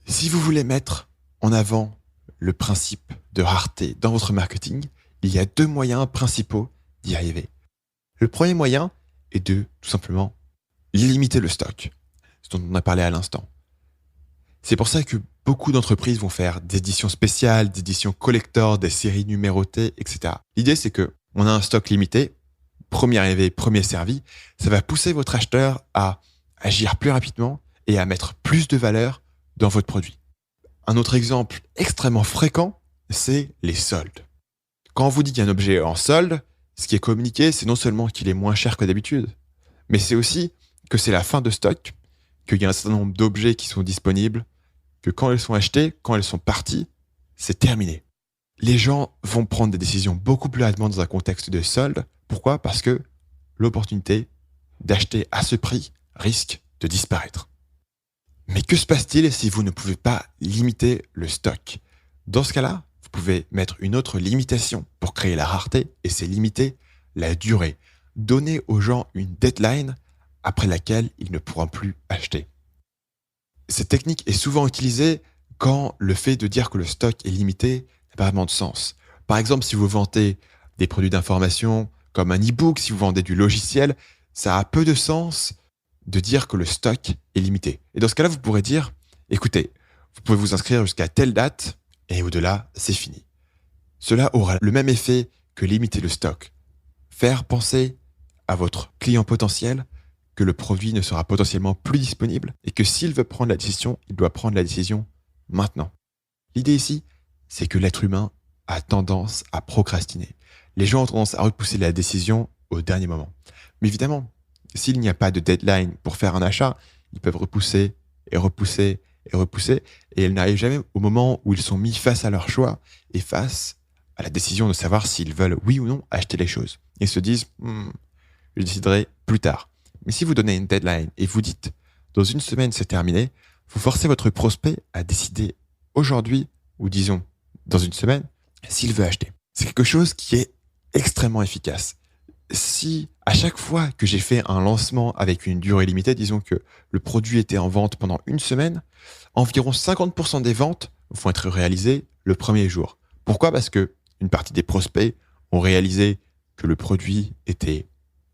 Si vous voulez mettre en avant le principe de rareté dans votre marketing, il y a deux moyens principaux d'y arriver. Le premier moyen est de tout simplement limiter le stock, ce dont on a parlé à l'instant. C'est pour ça que beaucoup d'entreprises vont faire des éditions spéciales, des éditions collector, des séries numérotées, etc. L'idée, c'est que on a un stock limité, premier arrivé, premier servi. Ça va pousser votre acheteur à agir plus rapidement et à mettre plus de valeur dans votre produit. Un autre exemple extrêmement fréquent, c'est les soldes. Quand on vous dit qu'il y a un objet en solde, ce qui est communiqué, c'est non seulement qu'il est moins cher que d'habitude, mais c'est aussi que c'est la fin de stock, qu'il y a un certain nombre d'objets qui sont disponibles, que quand ils sont achetés, quand ils sont partis, c'est terminé. Les gens vont prendre des décisions beaucoup plus rapidement dans un contexte de solde. Pourquoi ? Parce que l'opportunité d'acheter à ce prix risque de disparaître. Mais que se passe-t-il si vous ne pouvez pas limiter le stock ? Dans ce cas-là, vous pouvez mettre une autre limitation pour créer la rareté, et c'est limiter la durée. Donner aux gens une deadline après laquelle ils ne pourront plus acheter. Cette technique est souvent utilisée quand le fait de dire que le stock est limité n'a pas vraiment de sens. Par exemple, si vous vendez des produits d'information comme un e-book, si vous vendez du logiciel, ça a peu de sens de dire que le stock est limité. Et dans ce cas-là, vous pourrez dire, écoutez, vous pouvez vous inscrire jusqu'à telle date et au-delà, c'est fini. Cela aura le même effet que limiter le stock. Faire penser à votre client potentiel que le produit ne sera potentiellement plus disponible et que s'il veut prendre la décision, il doit prendre la décision maintenant. L'idée ici, c'est que l'être humain a tendance à procrastiner. Les gens ont tendance à repousser la décision au dernier moment. Mais évidemment, s'il n'y a pas de deadline pour faire un achat, ils peuvent repousser et repousser et repousser et ils n'arrivent jamais au moment où ils sont mis face à leur choix et face à la décision de savoir s'ils veulent oui ou non acheter les choses. Ils se disent je déciderai plus tard. Mais si vous donnez une deadline et vous dites dans une semaine c'est terminé, vous forcez votre prospect à décider aujourd'hui ou disons dans une semaine s'il veut acheter. C'est quelque chose qui est extrêmement efficace. Si à chaque fois que j'ai fait un lancement avec une durée limitée, disons que le produit était en vente pendant une semaine, environ 50% des ventes vont être réalisées le premier jour. Pourquoi ? Parce que une partie des prospects ont réalisé que le produit était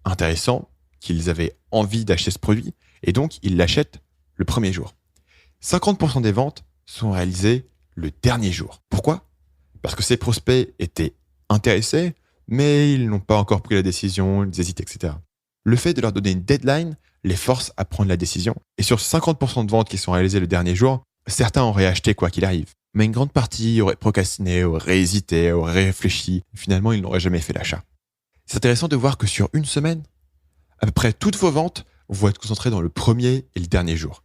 intéressant, qu'ils avaient envie d'acheter ce produit, et donc ils l'achètent le premier jour. 50% des ventes sont réalisées le dernier jour. Pourquoi ? Parce que ces prospects étaient intéressés, mais ils n'ont pas encore pris la décision, ils hésitent, etc. Le fait de leur donner une deadline les force à prendre la décision. Et sur 50% de ventes qui sont réalisées le dernier jour, certains auraient acheté quoi qu'il arrive. Mais une grande partie aurait procrastiné, aurait hésité, aurait réfléchi. Finalement, ils n'auraient jamais fait l'achat. C'est intéressant de voir que sur une semaine, à peu près toutes vos ventes vont être concentrées dans le premier et le dernier jour.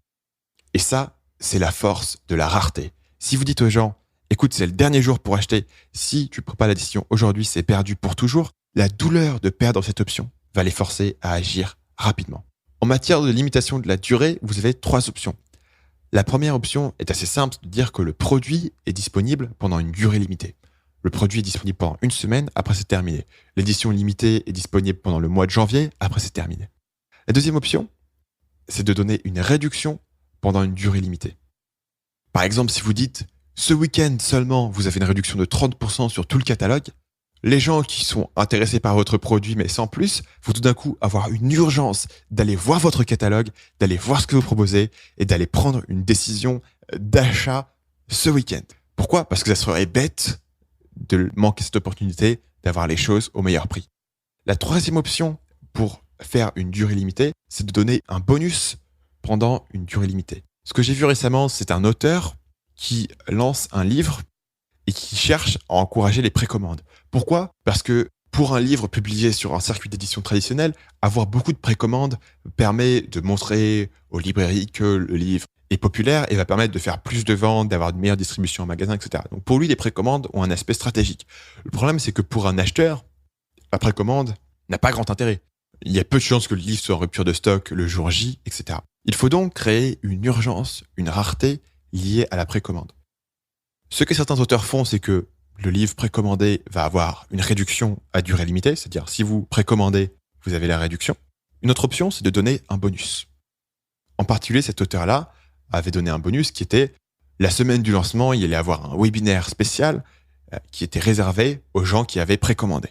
Et ça, c'est la force de la rareté. Si vous dites aux gens, écoute, c'est le dernier jour pour acheter, si tu ne prends pas la décision aujourd'hui, c'est perdu pour toujours, la douleur de perdre cette option va les forcer à agir rapidement. En matière de limitation de la durée, vous avez 3 options. La première option est assez simple de dire que le produit est disponible pendant une durée limitée. Le produit est disponible pendant une semaine, après c'est terminé. L'édition limitée est disponible pendant le mois de janvier, après c'est terminé. La deuxième option, c'est de donner une réduction pendant une durée limitée. Par exemple, si vous dites ce week-end seulement, vous avez une réduction de 30% sur tout le catalogue, les gens qui sont intéressés par votre produit mais sans plus vont tout d'un coup avoir une urgence d'aller voir votre catalogue, d'aller voir ce que vous proposez et d'aller prendre une décision d'achat ce week-end. Pourquoi ? Parce que ça serait bête de manquer cette opportunité d'avoir les choses au meilleur prix. La troisième option pour faire une durée limitée, c'est de donner un bonus pendant une durée limitée. Ce que j'ai vu récemment, c'est un auteur qui lance un livre et qui cherche à encourager les précommandes. Pourquoi ? Parce que pour un livre publié sur un circuit d'édition traditionnel, avoir beaucoup de précommandes permet de montrer aux librairies que le livre est populaire et va permettre de faire plus de ventes, d'avoir une meilleure distribution en magasin, etc. Donc pour lui, les précommandes ont un aspect stratégique. Le problème, c'est que pour un acheteur, la précommande n'a pas grand intérêt. Il y a peu de chances que le livre soit en rupture de stock le jour J, etc. Il faut donc créer une urgence, une rareté liée à la précommande. Ce que certains auteurs font, c'est que le livre précommandé va avoir une réduction à durée limitée, c'est-à-dire si vous précommandez, vous avez la réduction. Une autre option, c'est de donner un bonus. En particulier, cet auteur-là avait donné un bonus qui était la semaine du lancement, il allait y avoir un webinaire spécial qui était réservé aux gens qui avaient précommandé.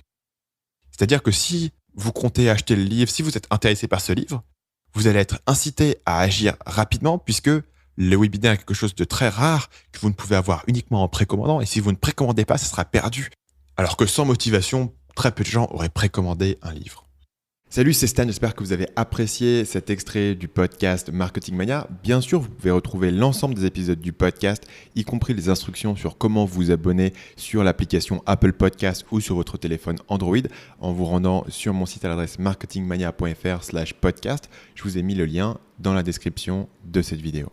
C'est-à-dire que si vous comptez acheter le livre, si vous êtes intéressé par ce livre, vous allez être incité à agir rapidement puisque le webinaire est quelque chose de très rare que vous ne pouvez avoir uniquement en précommandant. Et si vous ne précommandez pas, ça sera perdu. Alors que sans motivation, très peu de gens auraient précommandé un livre. Salut, c'est Stan, j'espère que vous avez apprécié cet extrait du podcast Marketing Mania. Bien sûr, vous pouvez retrouver l'ensemble des épisodes du podcast, y compris les instructions sur comment vous abonner sur l'application Apple Podcast ou sur votre téléphone Android en vous rendant sur mon site à l'adresse marketingmania.fr/podcast. Je vous ai mis le lien dans la description de cette vidéo.